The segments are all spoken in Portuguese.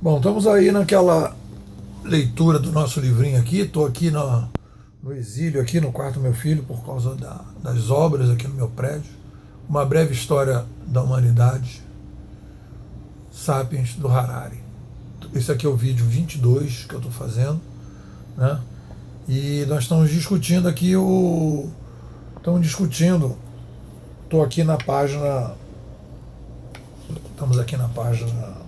Bom, estamos aí naquela leitura do nosso livrinho aqui. Estou aqui no exílio, aqui no quarto do meu filho, por causa das obras aqui no meu prédio. Uma breve história da humanidade, Sapiens, do Harari. Esse aqui é o vídeo 22 que eu estou fazendo, né? E nós estamos discutindo aqui estou aqui na página, estamos aqui na página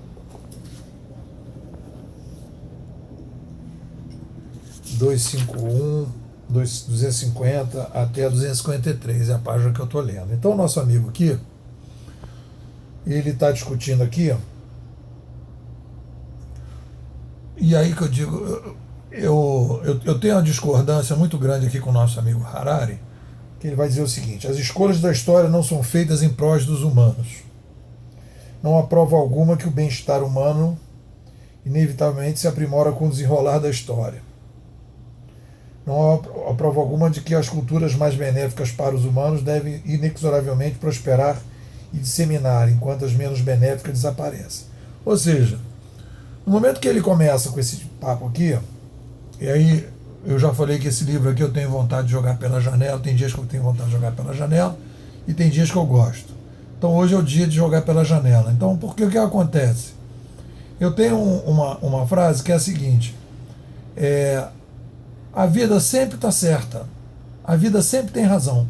251, 250 até a 253, é a página que eu estou lendo. Então o nosso amigo aqui, ele está discutindo aqui, e aí que eu digo, eu tenho uma discordância muito grande aqui com o nosso amigo Harari, que ele vai dizer o seguinte: as escolhas da história não são feitas em prol dos humanos. Não há prova alguma que o bem-estar humano inevitavelmente se aprimora com o desenrolar da história. Não há prova alguma de que as culturas mais benéficas para os humanos devem inexoravelmente prosperar e disseminar, enquanto as menos benéficas desaparecem. Ou seja, no momento que ele começa com esse papo aqui, e aí eu já falei que esse livro aqui eu tenho vontade de jogar pela janela, tem dias que eu tenho vontade de jogar pela janela, e tem dias que eu gosto. Então hoje é o dia de jogar pela janela. Então, por que o que acontece? Eu tenho uma frase que é a seguinte: a vida sempre está certa, a vida sempre tem razão,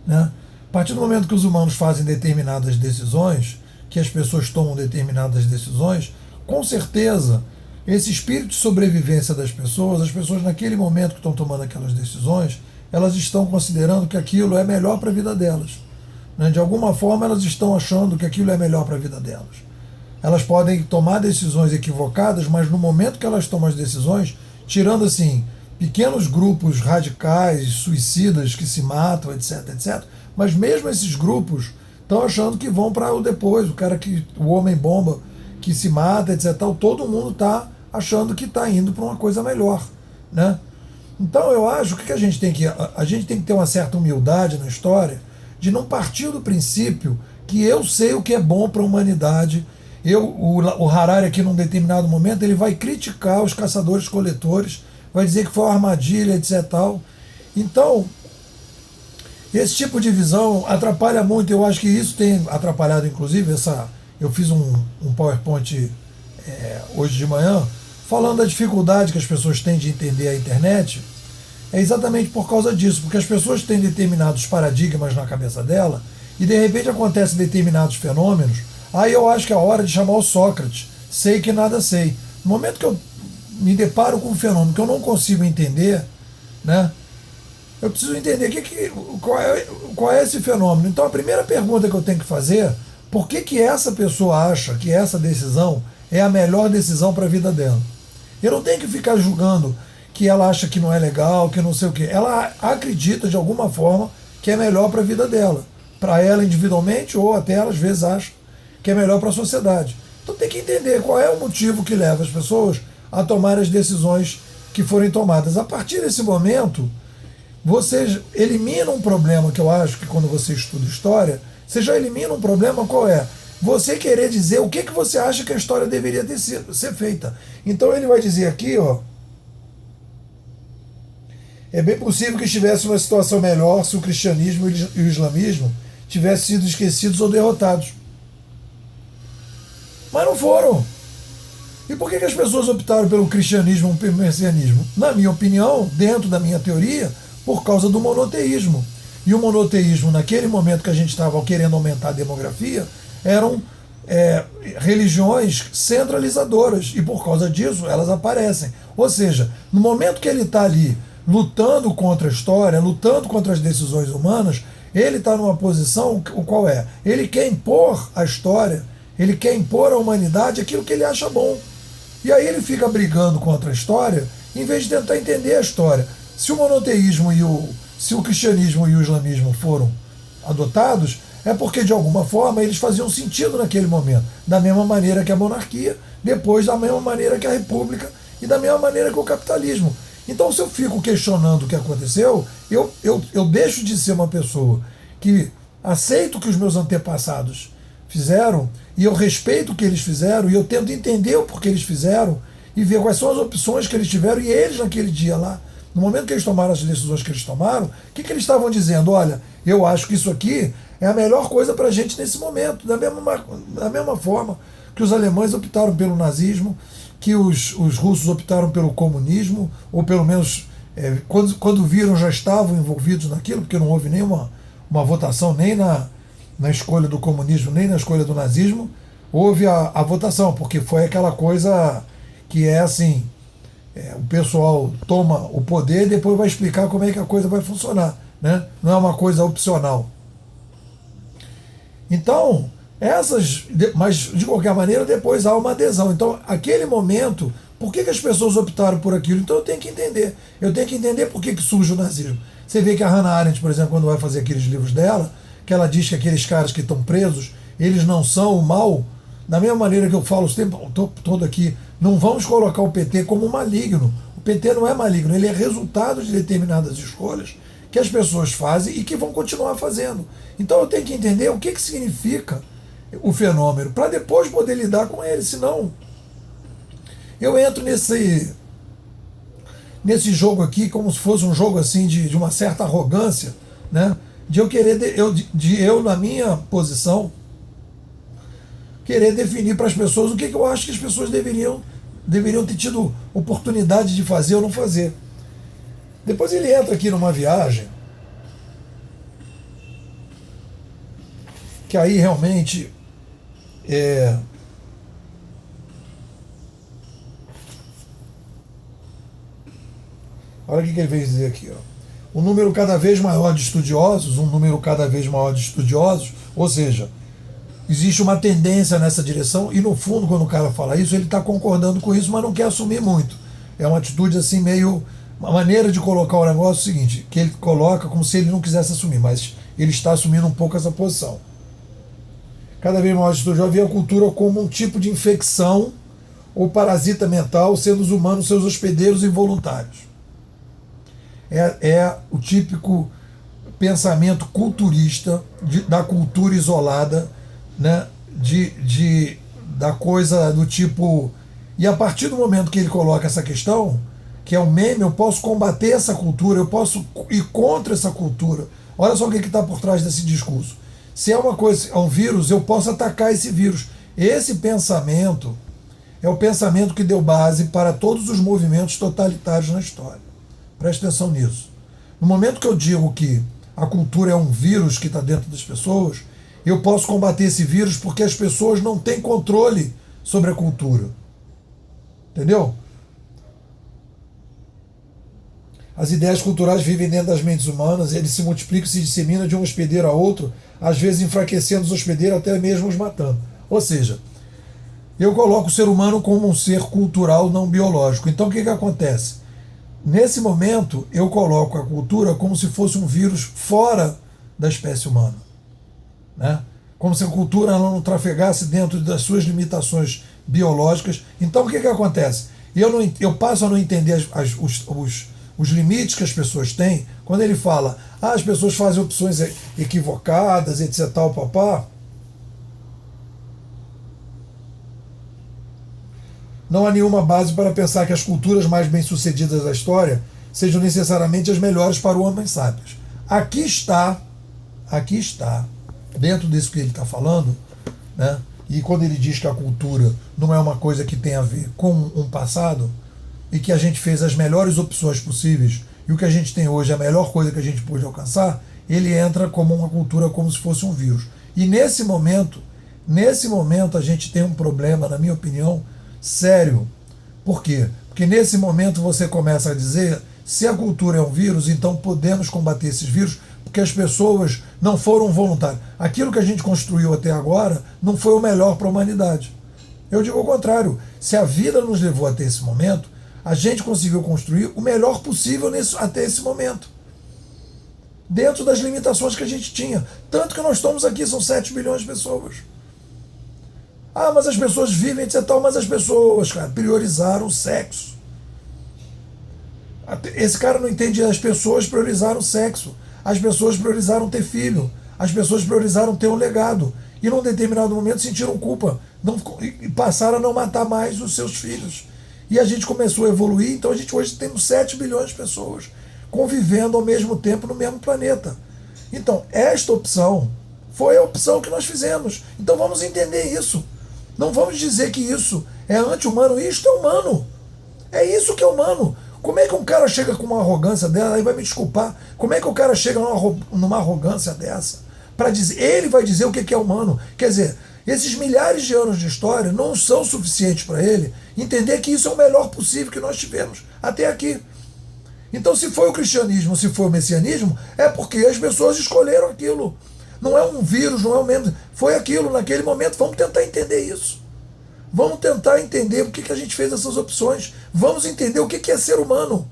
né? A partir do momento que os humanos fazem determinadas decisões, que as pessoas tomam determinadas decisões, com certeza esse espírito de sobrevivência das pessoas, as pessoas naquele momento que estão tomando aquelas decisões, elas estão considerando que aquilo é melhor para a vida delas, né? De alguma forma elas estão achando que aquilo é melhor para a vida delas. Elas podem tomar decisões equivocadas, mas no momento que elas tomam as decisões, tirando assim pequenos grupos radicais, suicidas que se matam, etc, etc, mas mesmo esses grupos estão achando que vão para o depois, o homem bomba que se mata, etc, todo mundo está achando que está indo para uma coisa melhor, né? Então eu acho que a gente tem que ter uma certa humildade na história, de não partir do princípio que eu sei o que é bom para a humanidade. O Harari aqui num determinado momento ele vai criticar os caçadores-coletores, vai dizer que foi uma armadilha, etc. Tal. Então, esse tipo de visão atrapalha muito. Eu acho que isso tem atrapalhado, inclusive, eu fiz um PowerPoint hoje de manhã, falando da dificuldade que as pessoas têm de entender a internet. É exatamente por causa disso, porque as pessoas têm determinados paradigmas na cabeça dela, e de repente acontecem determinados fenômenos. Aí eu acho que é a hora de chamar o Sócrates, sei que nada sei. No momento que eu me deparo com um fenômeno que eu não consigo entender, né, eu preciso entender qual é esse fenômeno. Então a primeira pergunta que eu tenho que fazer: por que essa pessoa acha que essa decisão é a melhor decisão para a vida dela? Eu não tenho que ficar julgando que ela acha que não é legal, que não sei o quê. Ela acredita de alguma forma que é melhor para a vida dela, para ela individualmente, ou até ela às vezes acha que é melhor para a sociedade. Então tem que entender qual é o motivo que leva as pessoas a tomar as decisões que forem tomadas. A partir desse momento, você elimina um problema que eu acho que quando você estuda história, você já elimina um problema. Qual é? Você querer dizer o que você acha que a história deveria ser feita. Então ele vai dizer aqui, ó: é bem possível que estivesse uma situação melhor se o cristianismo e o islamismo tivessem sido esquecidos ou derrotados. Mas não foram. E por que as pessoas optaram pelo cristianismo ou pelo messianismo? Na minha opinião, dentro da minha teoria, por causa do monoteísmo. E o monoteísmo, naquele momento que a gente estava querendo aumentar a demografia, eram religiões centralizadoras. E por causa disso, elas aparecem. Ou seja, no momento que ele está ali lutando contra a história, lutando contra as decisões humanas, ele está numa posição, qual é? Ele quer impor a história, ele quer impor à humanidade aquilo que ele acha bom. E aí ele fica brigando contra a história, em vez de tentar entender a história. Se o monoteísmo se o cristianismo e o islamismo foram adotados, é porque de alguma forma eles faziam sentido naquele momento. Da mesma maneira que a monarquia, depois da mesma maneira que a república e da mesma maneira que o capitalismo. Então, se eu fico questionando o que aconteceu, eu deixo de ser uma pessoa que aceito o que os meus antepassados fizeram, e eu respeito o que eles fizeram, e eu tento entender o porquê eles fizeram, e ver quais são as opções que eles tiveram, e eles naquele dia lá, no momento que eles tomaram as decisões que eles tomaram, o que eles estavam dizendo? Olha, eu acho que isso aqui é a melhor coisa para a gente nesse momento, da mesma forma que os alemães optaram pelo nazismo, que os russos optaram pelo comunismo, ou pelo menos quando viram já estavam envolvidos naquilo, porque não houve nenhuma uma votação nem na escolha do comunismo, nem na escolha do nazismo, houve a votação, porque foi aquela coisa que é assim, o pessoal toma o poder e depois vai explicar como é que a coisa vai funcionar, né? Não é uma coisa opcional. Então, mas de qualquer maneira depois há uma adesão. Então, aquele momento, por que as pessoas optaram por aquilo? Então eu tenho que entender. Eu tenho que entender por que surge o nazismo. Você vê que a Hannah Arendt, por exemplo, quando vai fazer aqueles livros dela, que ela diz que aqueles caras que estão presos, eles não são o mal. Da mesma maneira que eu falo o tempo todo aqui, não vamos colocar o PT como maligno. O PT não é maligno, ele é resultado de determinadas escolhas que as pessoas fazem e que vão continuar fazendo. Então eu tenho que entender o que significa o fenômeno, para depois poder lidar com ele, senão eu entro nesse jogo aqui como se fosse um jogo assim de uma certa arrogância, né? De eu querer, eu na minha posição, querer definir para as pessoas o que eu acho que as pessoas deveriam ter tido oportunidade de fazer ou não fazer. Depois ele entra aqui numa viagem que aí realmente olha o que ele veio dizer aqui, ó. Um número cada vez maior de estudiosos, ou seja, existe uma tendência nessa direção, e no fundo, quando o cara fala isso, ele está concordando com isso, mas não quer assumir muito. É uma atitude assim meio... Uma maneira de colocar o negócio é o seguinte, que ele coloca como se ele não quisesse assumir, mas ele está assumindo um pouco essa posição. Cada vez mais estudiosos vê a cultura como um tipo de infecção ou parasita mental, sendo os humanos seus hospedeiros involuntários. É o típico pensamento culturista da cultura isolada, né? Da coisa do tipo... E a partir do momento que ele coloca essa questão, que é o meme, eu posso combater essa cultura, eu posso ir contra essa cultura. Olha só o que está por trás desse discurso. Se é uma coisa, é um vírus, eu posso atacar esse vírus. Esse pensamento é o pensamento que deu base para todos os movimentos totalitários na história. Preste atenção nisso. No momento que eu digo que a cultura é um vírus que está dentro das pessoas, eu posso combater esse vírus porque as pessoas não têm controle sobre a cultura. Entendeu? As ideias culturais vivem dentro das mentes humanas, eles se multiplicam e se disseminam de um hospedeiro a outro, às vezes enfraquecendo os hospedeiros, até mesmo os matando. Ou seja, eu coloco o ser humano como um ser cultural não biológico. Então o que acontece? Nesse momento, eu coloco a cultura como se fosse um vírus fora da espécie humana, né? Como se a cultura não trafegasse dentro das suas limitações biológicas. Então o que acontece? Eu passo a não entender os limites que as pessoas têm. Quando ele fala, as pessoas fazem opções equivocadas, etc. Tal, papá. Não há nenhuma base para pensar que as culturas mais bem-sucedidas da história sejam necessariamente as melhores para o homem sábio. Aqui está, dentro disso que ele está falando, né? E quando ele diz que a cultura não é uma coisa que tem a ver com um passado, e que a gente fez as melhores opções possíveis, e o que a gente tem hoje é a melhor coisa que a gente pôde alcançar, ele entra como uma cultura, como se fosse um vírus. E nesse momento a gente tem um problema, na minha opinião, sério. Por quê? Porque nesse momento você começa a dizer, se a cultura é um vírus, então podemos combater esses vírus, porque as pessoas não foram voluntárias. Aquilo que a gente construiu até agora não foi o melhor para a humanidade. Eu digo o contrário. Se a vida nos levou até esse momento, a gente conseguiu construir o melhor possível até esse momento, dentro das limitações que a gente tinha. Tanto que nós estamos aqui, são 7 bilhões de pessoas. Mas as pessoas vivem, etc. Mas as pessoas, cara, priorizaram o sexo. Esse cara não entende, as pessoas priorizaram o sexo. As pessoas priorizaram ter filho. As pessoas priorizaram ter um legado. e num determinado momento sentiram culpa e passaram a não matar mais os seus filhos. E a gente começou a evoluir, então a gente hoje temos 7 bilhões de pessoas convivendo ao mesmo tempo no mesmo planeta. Então, esta opção foi a opção que nós fizemos. Então vamos entender isso. Não vamos dizer que isso é anti-humano. Isto é humano. É isso que é humano. Como é que um cara chega com uma arrogância dela? Aí vai me desculpar. Como é que o cara chega numa arrogância dessa? Para dizer, ele vai dizer o que é humano. Quer dizer, esses milhares de anos de história não são suficientes para ele entender que isso é o melhor possível que nós tivemos até aqui. Então, se foi o cristianismo, se foi o messianismo, é porque as pessoas escolheram aquilo. Não é um vírus, não é um membro. Foi aquilo naquele momento. Vamos tentar entender isso. Vamos tentar entender por que a gente fez essas opções. Vamos entender o que é ser humano.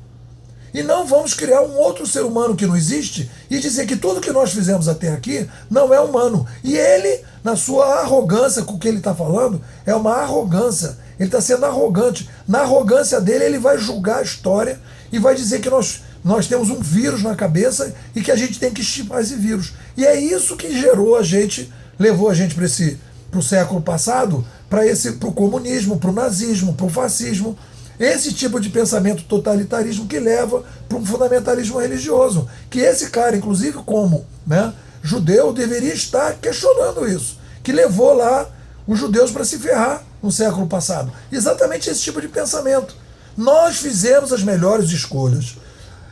E não vamos criar um outro ser humano que não existe e dizer que tudo que nós fizemos até aqui não é humano. E ele, na sua arrogância com o que ele está falando, é uma arrogância. Ele está sendo arrogante. Na arrogância dele, ele vai julgar a história e vai dizer que nós temos um vírus na cabeça e que a gente tem que estipar esse vírus. E é isso que gerou a gente, levou a gente para o século passado, para o comunismo, para o nazismo, para o fascismo. Esse tipo de pensamento totalitarismo que leva para um fundamentalismo religioso. Que esse cara, inclusive como judeu, deveria estar questionando isso. Que levou lá os judeus para se ferrar no século passado. Exatamente esse tipo de pensamento. Nós fizemos as melhores escolhas.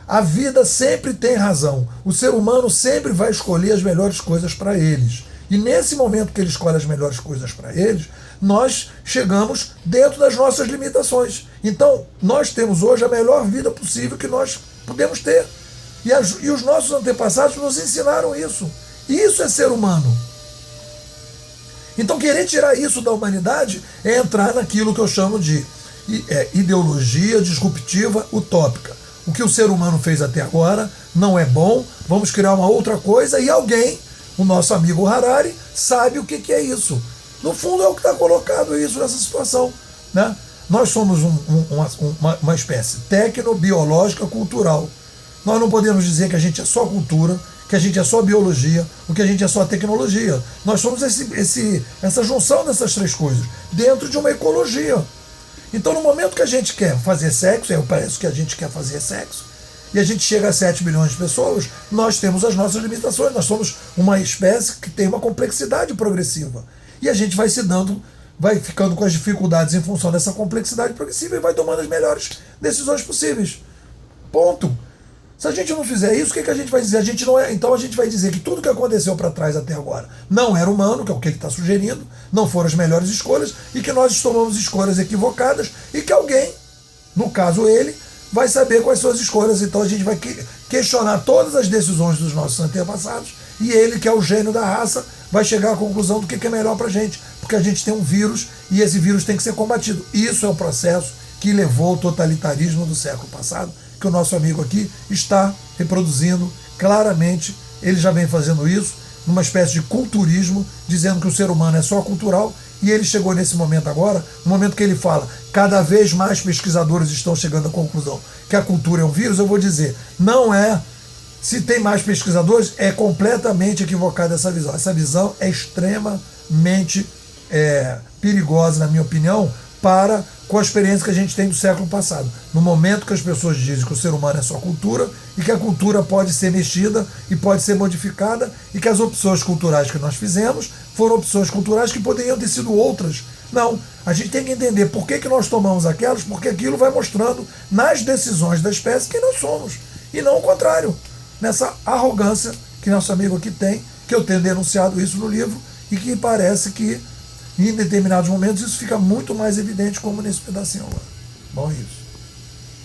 A vida sempre tem razão. O ser humano sempre vai escolher as melhores coisas para eles. E nesse momento que ele escolhe as melhores coisas para eles, nós chegamos dentro das nossas limitações. Então, nós temos hoje a melhor vida possível que nós podemos ter. E os nossos antepassados nos ensinaram isso. E isso é ser humano. Então, querer tirar isso da humanidade é entrar naquilo que eu chamo de ideologia disruptiva utópica. O que o ser humano fez até agora não é bom, vamos criar uma outra coisa e alguém, o nosso amigo Harari, sabe o que é isso. No fundo é o que está colocado isso nessa situação. Né? Nós somos uma espécie tecnobiológica cultural. Nós não podemos dizer que a gente é só cultura, que a gente é só biologia, ou que a gente é só tecnologia. Nós somos essa junção dessas três coisas, dentro de uma ecologia. Então, no momento que a gente quer fazer sexo, parece que a gente quer fazer sexo, e a gente chega a 7 bilhões de pessoas, nós temos as nossas limitações. Nós somos uma espécie que tem uma complexidade progressiva. E a gente vai ficando com as dificuldades em função dessa complexidade progressiva e vai tomando as melhores decisões possíveis. Ponto. Se a gente não fizer isso, o que a gente vai dizer? A gente não é. Então a gente vai dizer que tudo que aconteceu para trás até agora não era humano, que é o que ele está sugerindo, não foram as melhores escolhas, e que nós tomamos escolhas equivocadas, e que alguém, no caso ele, vai saber quais são as escolhas. Então a gente vai questionar todas as decisões dos nossos antepassados, e ele, que é o gênio da raça, vai chegar à conclusão do que é melhor para a gente, porque a gente tem um vírus, e esse vírus tem que ser combatido. Isso é o processo que levou ao totalitarismo do século passado, que o nosso amigo aqui está reproduzindo claramente. Ele já vem fazendo isso numa espécie de culturismo, dizendo que o ser humano é só cultural, e ele chegou nesse momento agora, no momento que ele fala, cada vez mais pesquisadores estão chegando à conclusão que a cultura é um vírus. Eu vou dizer, não é. Se tem mais pesquisadores, é completamente equivocada essa visão. Essa visão é extremamente perigosa, na minha opinião, com a experiência que a gente tem do século passado. No momento que as pessoas dizem que o ser humano é só cultura e que a cultura pode ser mexida e pode ser modificada e que as opções culturais que nós fizemos foram opções culturais que poderiam ter sido outras. Não, a gente tem que entender por que nós tomamos aquelas, porque aquilo vai mostrando nas decisões da espécie quem nós somos, e não o contrário, nessa arrogância que nosso amigo aqui tem, que eu tenho denunciado isso no livro, e que parece que em determinados momentos isso fica muito mais evidente, como nesse pedacinho agora. Bom, isso.